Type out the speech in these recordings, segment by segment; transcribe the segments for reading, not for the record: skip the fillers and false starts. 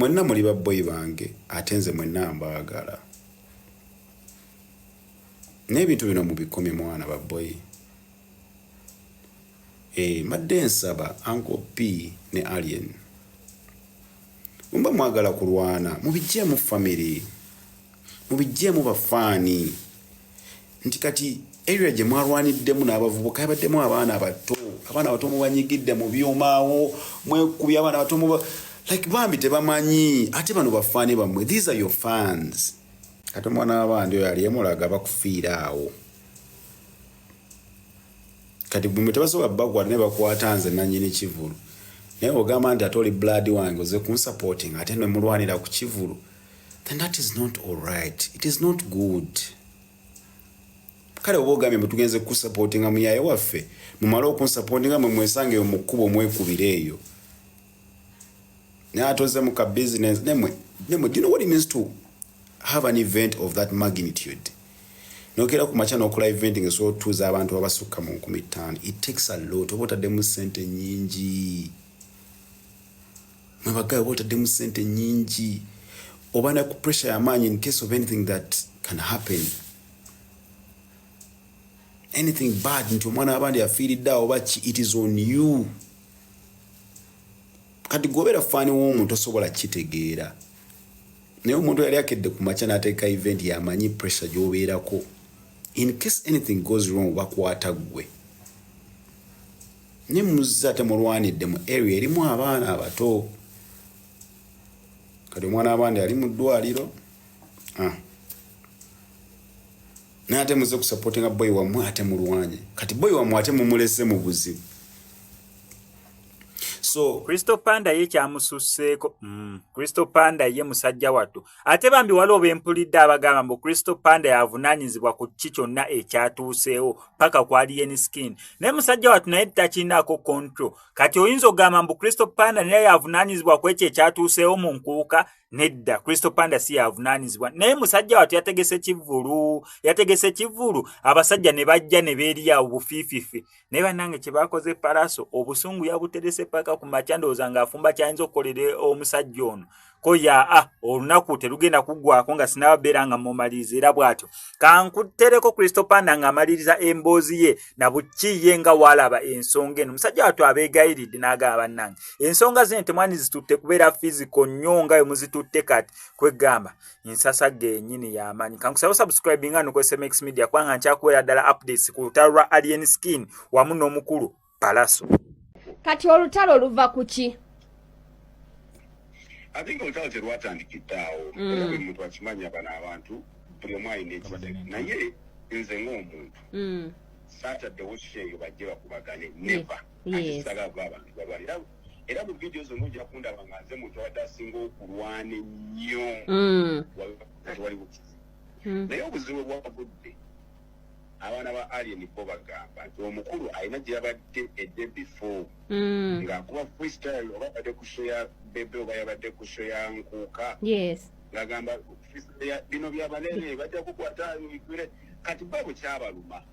mwenna muli babboyi bange ate nze mwenna mbaagala. N'ebintu bino mubikomye mwana babboyi. Mbadde nsaba Uncle P ne Alien. Mumba mwagala kulwana, mubijjeemu family. Mubijjeemu bafaani. Nti kati area gye mwarwaniddemu n'abavubuka yabaddemu abaana abato. Abaana abato mubanyigidde mu byomaawo, mwekubya abaana abato like bambi tebamanyi. Ate bano bafaani bammwe. These are your fans. Kati omwana w'abandi oyo aliyemulaga bakufiira awo. Kati bwe tebasobola bakwata ne bakwata nze nannyini Kivulu. Naye ogamba nti ate oli blood wange oze kunsupporting ate ne mulwanira ku Kivulu. Then that is not all right. It is not good. Kale oba ogambye mutugenze kusupportinga muyaye waffe mumale okunsupportinga mwe mwesangeyo mu kkubo mwekubira eyo. Naye atoze mu ka business nemwe do you know what it means to have an event of that magnitude? Nokera ku macha n'okola eventing so tuza abantu abasukka mu 15. It takes a lot. Oba otaddemu ssente nnyingi. Mwebagayo oba otaddemu ssente nnyingi. Oba na ku pressure y'amaanyi in case of anything that can happen. Anything bad nti omwana abandi afiiridde awo oba it is on you. Kati gobera faani w'omuntu osobola kitegeera. Naye omuntu yali akedde ku macha n'ateeka event y'amanyi pressure gy'obeerako. In case anything goes wrong bakwata gwe. Ne muzza temulwanidde mu area erimu abaana abato. Kati omwana abandi ali mu ddwaliro. N'ate muze kusupportinga boy wammwe ate mulwanye. Kati boy wammwe ate mumulese mu buzibu. So Crystal Panda ye kyamususseeko. Crystal Panda ye musajja wattu. Ate bambi waliwo bempulidde abagamba mbu Crystal Panda yavunaanyizibwa ku kiki kyonna ekyatuuseewo paka ku Alien Skin. Naye musajja wattu naye takinaako control. Kati oyinza ogamba mbu Crystal Panda naye yavunaanyizibwa ku ekyo ekyatuuseewo mu nkuuka. Nedda Crystal Panda si yavunaanyizibwa. Naye musajja wattu yategese Kivulu. Abasajja ne bajja ne beeriya obufiififi. Naye bannange kye baakoze Palaso obusungu yabuterese paka ku makya ndowooza ng'afumba kyayinza okukolera omusajja ono. Ko ya olunaku terugenda kuggwako nga sinaababeera nga mumaliriza era bw'atyo. Kankuttereko Crystal Panda ng'amaliriza emboozi ye na bukiye nga walaba ensonga eno. Musajja wattu abeegayiridde n'agamba bannange. Ensonga zino temwani zitutte kubeera physical nnyo nga bwe muzitutte kati kwegamba. Ensasagge yennyini y'amaanyi. Kankusaba subscribe nga ku SMX Media kubanga nkyakubeera ddala updates ku lutalo lwa Alien Skin wamu n'omukulu Palaso. Kati olutalo luva ku ki? I think olutalo terwatandikidde awo. Era buli muntu akimanya bano abantu buli omu alina ekisenge. Naye nze ng'omuntu saataddewo kyeyo bajje bakubagane never. Akisaga abantu babalira. Era mu video zonna ojja kundaba nga nze muntu abadde asinga okulwana ennyo. Naye obuzibu bwabudde abaana ba Alien bo bagamba nti omukulu alina gye yabadde edde before ng'akuba freestyle oba abadde ku show ya bebe oba yabadde ku show ya nkuuka ng'agamba bino byabanene bajja kukwata igwire kati babo kyabaluma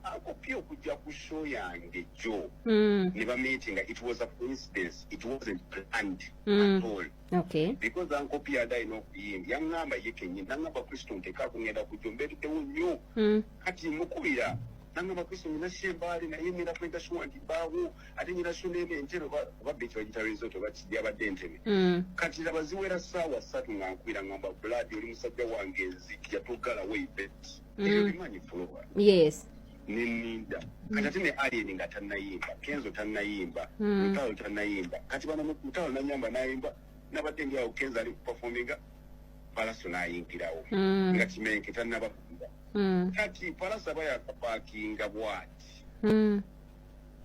akopya okujja ku show yange jo ne bameetinga. It was a coincidence. It wasn't planned at all. Okay. Because Uncle P had died no yimbi yangamba ye kenyi nangamba Kristo nteka kungenda kujombetu te unyo kati mukubira nangamba Kristo nyina shembali na yemira kwenda shwanti bawo ate nyina shunene njero babbichi bagitarizo to bakijya badenteme kati abaziwera sawa satu ngankubira ngamba blood oli musajja wange nzikya tugala way bet bimanyi follower. Yes. Ninda kati ne Alien nga tannayimba Kenzo tannayimba Mutalo tannayimba kati bana Mutalo nanyamba nayimba nabadde ngi awo Kenzo ali performinga Palaso nayingirawo nga kimenke tannabakunda kati Palaso abaya kapakinga bwati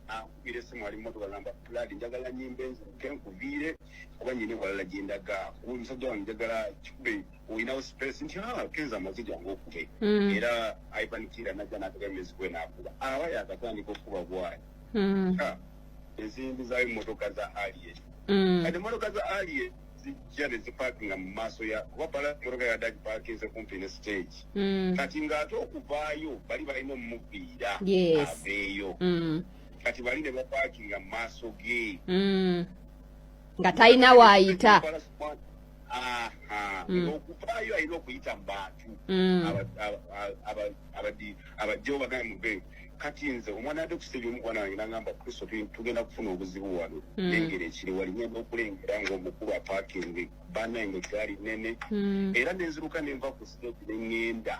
akubire simu ali moto galamba pladi njagala nyimbe enzo kenkuvire kuba nyine walala jindaga umusajja wange njagala kikube uina space nti Kenzo amazija ngokube era aipanikira najja n'ategemezi kwe nakuba abaya akatandika okuba bwati ezindi zayo motoka za Alien kati motoka za Alien zijja ne ziparkinga mu maaso ya kuba pala motoka ya dagi parkinze kumpi ne stage kati ng'ate okuvaayo bali balina omuviira aveeyo kati bali ne baparkinga mu maaso ge nga talina waayita okuvaayo alina okuyita mu bantu abajjawo bagane muve kati nze omwana adde okusebya omukwana wange nagamba kristo tugenda kufuna obuzibu wano nengeri ekiri wali ngenda okulengera ngaomukulu apaakinge banange gaali nene era nenziruka nenva ku stage neŋŋenda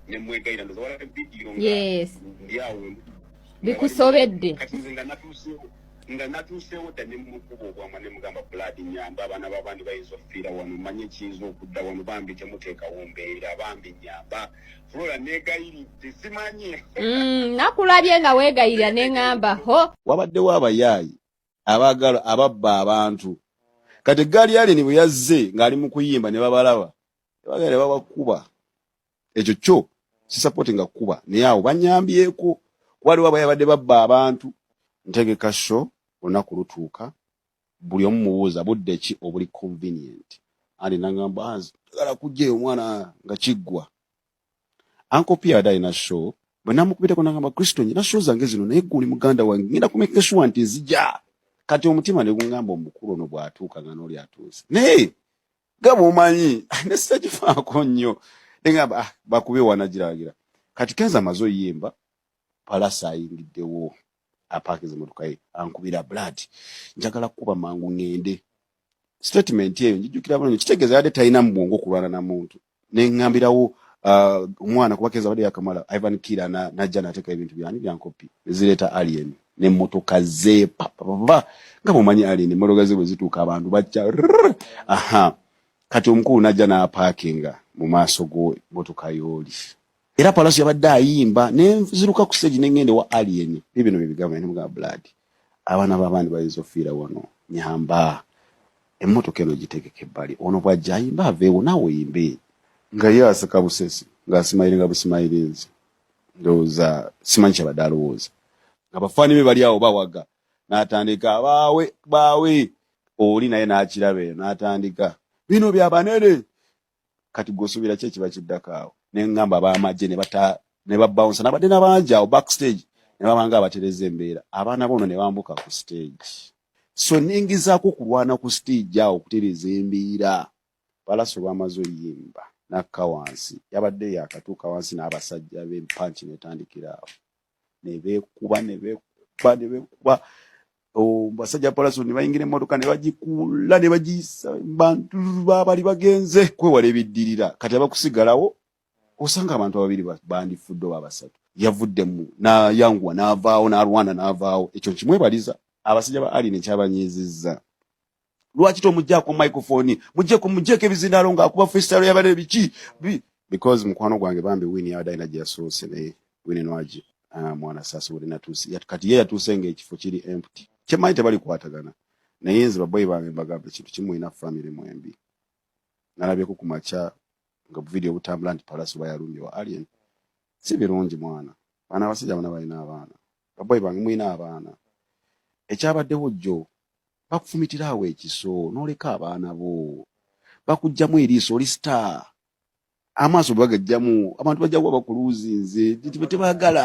nemwegayira ndoza wala vidiyo ndyawo bikusobedde kati nze nga natuuseewo dda nemukuba obwama nemugamba blood nyamba abaana babandi bayinza okufiira wano manye kiyinza okudda wano bambi temuteekawo mbeera bambi nyamba fulola neegayiridde simanye nakulabye nga weegayirira neŋŋamba ho wabaddewo abayaayi abaagala ababba abantu kati gaali aleni bwe yazze ng'ali mu kuyimba ne babalaba tebaagala ne babakuba ekyo kyo sisapooti nga kuba naye awo banyambyeko waliwo abayaayi badde babba abantu ntegeka sho olunaku lutuuka buli omu mubuuza budde ki obuli convenient ali nagamba agala kujjayo omwana nga kiggwa Uncle P adde alina sho bwe namukubiteko nagamba kristo nyina sho zange zino naye guli muganda wange ngenda kumeka sure nti nzija kati omutima ne gungamba omukulu ono bw'atuuka nga n'oli atuuse naye gaba omanyi ne sitakifaako nnyo negamba bakube wanagiragira kati kenza amaze oyimba palasa ayingiddewo apaakiza emmotoka ye ankubira blood njagala kuba mangu ngende statement eyo njijukira bulungi kitegeeza yadde talina mu bwongo okulwana na muntu neŋŋambirawo omwana kuba keza badde yakamala Ivan Kira najja nateeka ebintu byani byankopi nezireeta alien n'emmotoka ze papapapa nga bwomanyi alien emmotoka ze bwe zituuka abantu bajja kati omukulu najja n'apaakinga mu maaso g'emmotoka y'oli era palaso yabadde ayimba nenziruka ku stage nengende wa alien bibino bibigamba nemugamba blood abaana b'abandi bayinza ofiira wano nyamba emmotoka eno gitegeke ebbali ono bw'ajja ayimba aveewo naawe oyimbe nga ye aseka busesi ng'asimayiringa busimayirinzi ndowooza simanyi kyabadde alowooza nga bafaani be bali awo bawaga n'atandika baawe oli naye n'akiraba eyo n'atandika bino byabanene kati gwosuubira ki ekiba kiddako awo neŋŋamba ab'amagye ne babawunsa nabadde n'abanja awo backstage ne babanga abatereza embeera abaana bono ne bambuka ku stage so ningizaako kulwana ku stage awo okutereza embeera palaso lwamaze oyimba nakka wansi yabadde yakatuuka wansi n'abasajja b'empanki netandikira awo nebeekuba basajja palaso ne bayingira emmotoka ne bagikuula ne bagiyisa bantu babali bagenze kwewala ebiddirira kati abakusigalawo osanga abantu ababiri bandifudde oba basatu yavuddemu nayanguwa n'avaawo n'alwana n'avaawo ekyo kimwebaliza abasajja ba ali nekyabanyiizizza lwaki tomuggyako microphone muggyeko ebizindaalo ng'akuba freestyle yabadde biki because mukwano gwange bambi wini yabadde alina gye yasoose naye wini nwaji mwana saasubule natuusi kati ye yatuuse ng'ekifo kiri empty kyemanyi tebali kwatagana naye nze baboyi bange mbagamba ekintu kimu ina family mwembi nalabyeko ku makya nga video butambula nti palaso bayalumbye wa alien si birungi mwana baana abasajja bana balina abaana baboyi bange mwina abaana ekyabaddewo jjo bakufumitira awo ekiso n'oleka abaana bo bakugjamu eriiso oli star amaaso bagajjamu abantu bajja kuba bakuluuzinze tebaagala